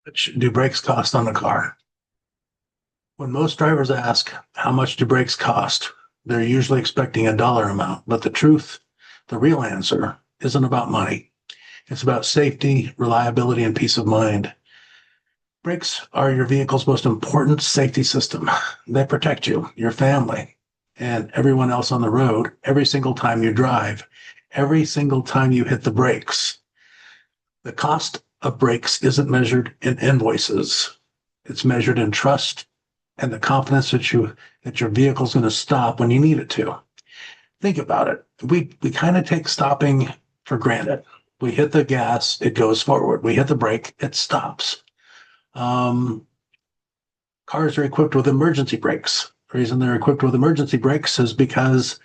Much do brakes cost on a car? When most drivers ask, how much do brakes cost? They're usually expecting a dollar amount, but the real answer, isn't about money. It's about safety, reliability, and peace of mind. Brakes are your vehicle's most important safety system. They protect you, your family, and everyone else on the road every single time you drive, every single time you hit the brakes. The cost of brakes isn't measured in invoices. It's measured in trust and the confidence that your vehicle's going to stop when you need it to. Think about it. We kind of take stopping for granted. We hit the gas, it goes forward. We hit the brake, it stops. Um, Cars are equipped with emergency brakes. The reason they're equipped with emergency brakes is because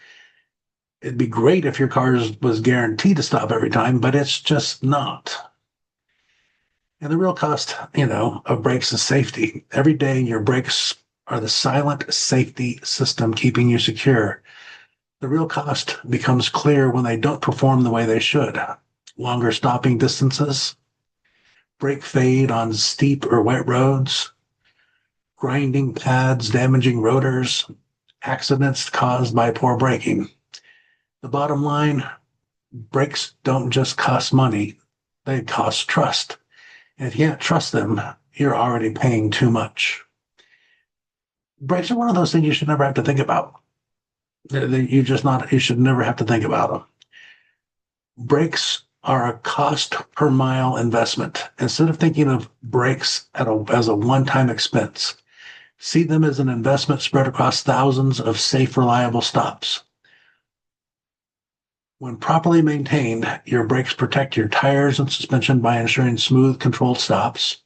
it'd be great if your car was guaranteed to stop every time, but it's just not. And the real cost, of brakes is safety. Every day, your brakes are the silent safety system keeping you secure. The real cost becomes clear when they don't perform the way they should. Longer stopping distances, brake fade on steep or wet roads, grinding pads damaging rotors, accidents caused by poor braking. The bottom line, brakes don't just cost money, they cost trust. And if you can't trust them, you're already paying too much. Brakes are one of those things you should never have to think about. You should never have to think about them. Brakes are a cost per mile investment. Instead of thinking of brakes as a one-time expense, see them as an investment spread across thousands of safe, reliable stops. When properly maintained, your brakes protect your tires and suspension by ensuring smooth, controlled stops,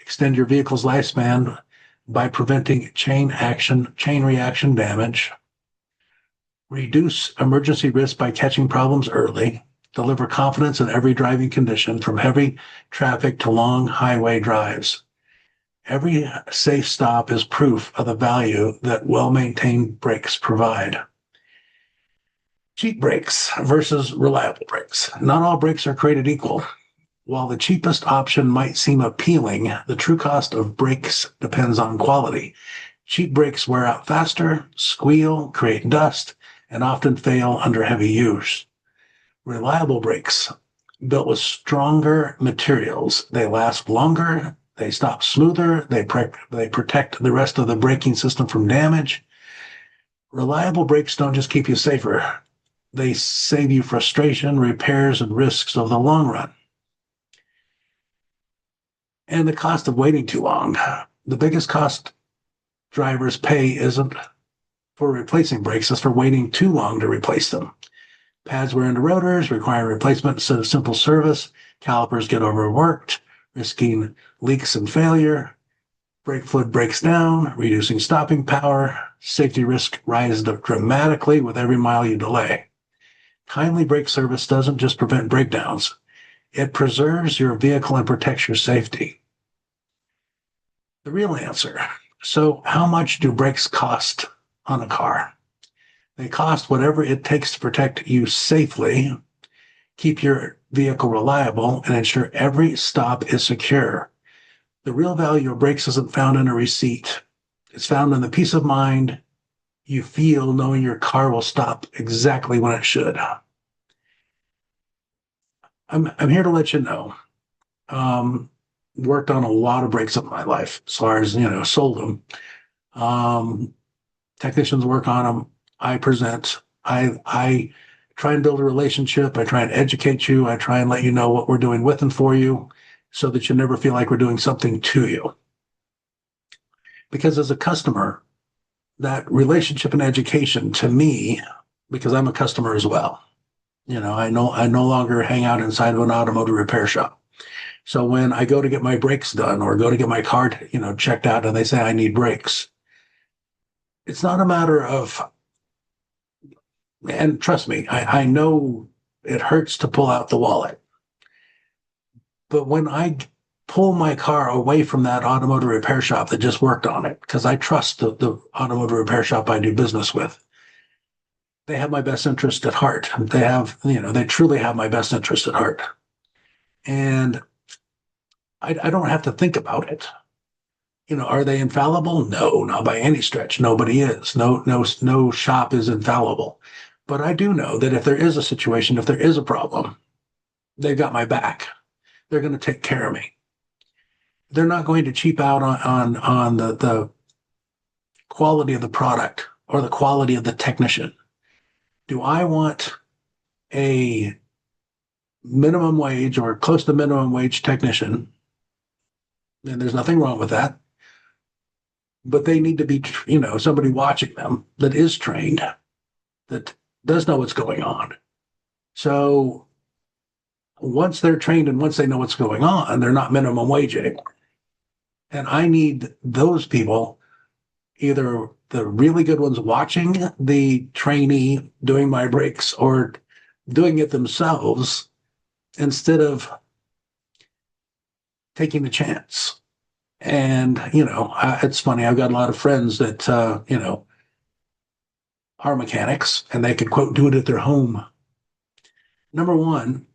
extend your vehicle's lifespan by preventing chain reaction damage, reduce emergency risk by catching problems early, deliver confidence in every driving condition from heavy traffic to long highway drives. Every safe stop is proof of the value that well-maintained brakes provide. Cheap brakes versus reliable brakes. Not all brakes are created equal. While the cheapest option might seem appealing, the true cost of brakes depends on quality. Cheap brakes wear out faster, squeal, create dust, and often fail under heavy use. Reliable brakes, built with stronger materials, they last longer, they stop smoother, they protect the rest of the braking system from damage. Reliable brakes don't just keep you safer, they save you frustration, repairs, and risks of the long run. And the cost of waiting too long. The biggest cost drivers pay isn't for replacing brakes, it's for waiting too long to replace them. Pads wear into rotors, require replacement instead of simple service. Calipers get overworked, risking leaks and failure. Brake fluid breaks down, reducing stopping power. Safety risk rises dramatically with every mile you delay. Timely brake service doesn't just prevent breakdowns, it preserves your vehicle and protects your safety. The real answer. So, how much do brakes cost on a car? They cost whatever it takes to protect you safely, keep your vehicle reliable, and ensure every stop is secure. The real value of brakes isn't found in a receipt. It's found in the peace of mind you feel knowing your car will stop exactly when it should. I'm here to let you know. Worked on a lot of brakes in my life, as far as, sold them. Technicians work on them. I present. I try and build a relationship. I try and educate you. I try and let you know what we're doing with and for you so that you never feel like we're doing something to you. Because as a customer, that relationship and education to me, because I'm a customer as well, I no longer hang out inside of an automotive repair shop. So when I go to get my brakes done or go to get my car, checked out and they say I need brakes, it's not a matter of, and trust me, I know it hurts to pull out the wallet. But when I pull my car away from that automotive repair shop that just worked on it, because I trust the automotive repair shop I do business with, they have my best interest at heart. They truly have my best interest at heart. And I don't have to think about it. Are they infallible? No, not by any stretch. Nobody is. No shop is infallible. But I do know that if there is a situation, if there is a problem, they've got my back. They're going to take care of me. They're not going to cheap out on the quality of the product or the quality of the technician. Do I want a minimum wage or close to minimum wage technician? And there's nothing wrong with that. But they need to be, somebody watching them that is trained, that does know what's going on. So once they're trained and once they know what's going on, they're not minimum wage anymore. And I need those people, either the really good ones watching the trainee doing my breaks or doing it themselves instead of taking the chance. And, it's funny. I've got a lot of friends that, are mechanics and they could, quote, do it at their home. Number one,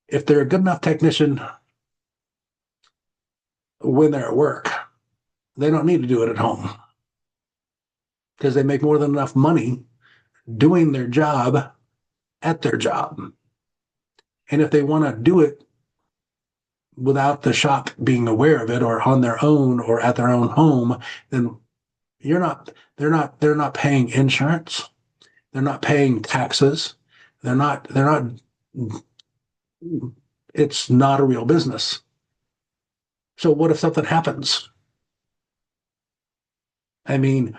if they're a good enough technician when they're at work, they don't need to do it at home because they make more than enough money doing their job at their job. And if they want to do it without the shop being aware of it or on their own or at their own home, then they're not paying insurance. They're not paying taxes. It's not a real business. So what if something happens? I mean,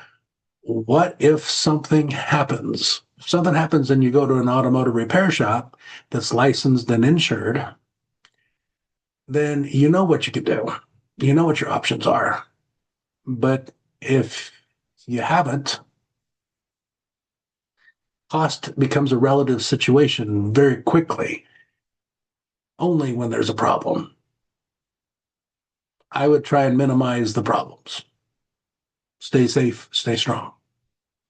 what if something happens? If something happens and you go to an automotive repair shop that's licensed and insured, then you know what you can do. You know what your options are. But if you haven't, cost becomes a relative situation very quickly, only when there's a problem. I would try and minimize the problems. Stay safe, stay strong.